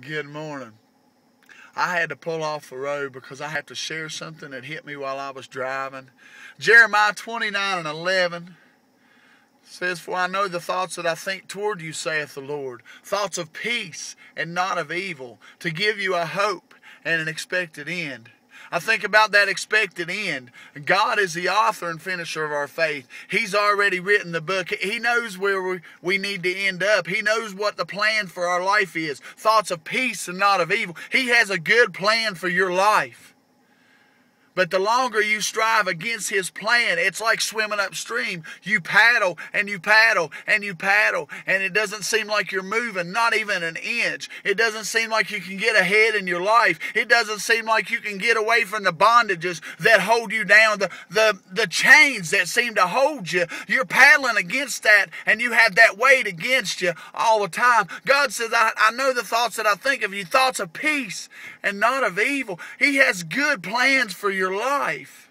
Good morning. I had to pull off the road because I have to share something that hit me while I was driving. Jeremiah 29:11 says, "For I know the thoughts that I think toward you, saith the Lord, thoughts of peace and not of evil, to give you a hope and an expected end." I think about that expected end. God is the author and finisher of our faith. He's already written the book. He knows where we need to end up. He knows what the plan for our life is. Thoughts of peace and not of evil. He has a good plan for your life. But the longer you strive against His plan, it's like swimming upstream. You paddle and you paddle and you paddle, and it doesn't seem like you're moving, not even an inch. It doesn't seem like you can get ahead in your life. It doesn't seem like you can get away from the bondages that hold you down, the chains that seem to hold you. You're paddling against that, and you have that weight against you all the time. God says, I know the thoughts that I think of you, thoughts of peace and not of evil. He has good plans for your life.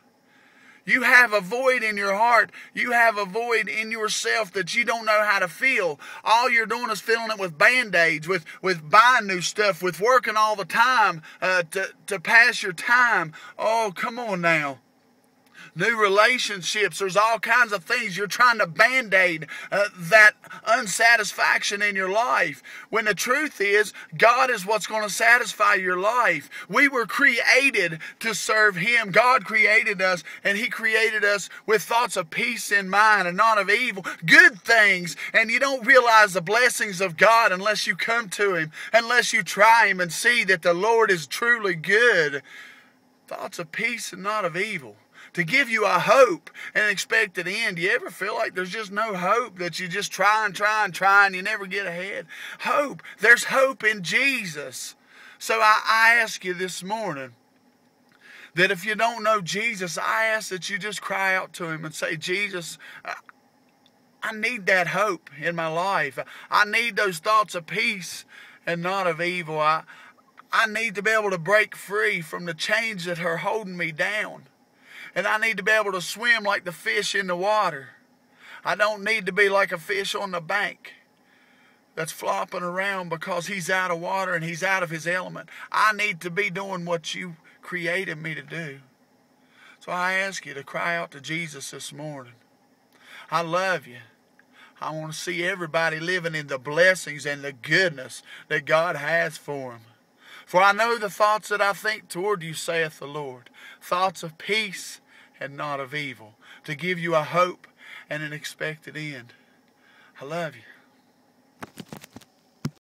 You have a void in your heart. You have a void in yourself that you don't know how to fill. All you're doing is filling it with Band-Aids, with buying new stuff, with working all the time to pass your time. Oh, come on now. New relationships. There's all kinds of things. You're trying to Band-Aid that unsatisfaction in your life. When the truth is, God is what's going to satisfy your life. We were created to serve Him. God created us, and He created us with thoughts of peace in mind and not of evil. Good things. And you don't realize the blessings of God unless you come to Him, unless you try Him and see that the Lord is truly good. Thoughts of peace and not of evil, to give you a hope and an expected end. Do you ever feel like there's just no hope, that you just try and you never get ahead? Hope. There's hope in Jesus. So I ask you this morning that if you don't know Jesus, I ask that you just cry out to Him and say, Jesus, I need that hope in my life. I need those thoughts of peace and not of evil. I need to be able to break free from the chains that are holding me down. And I need to be able to swim like the fish in the water. I don't need to be like a fish on the bank that's flopping around because he's out of water and he's out of his element. I need to be doing what you created me to do. So I ask you to cry out to Jesus this morning. I love you. I want to see everybody living in the blessings and the goodness that God has for them. For I know the thoughts that I think toward you, saith the Lord, thoughts of peace and not of evil, to give you a hope and an expected end. I love you.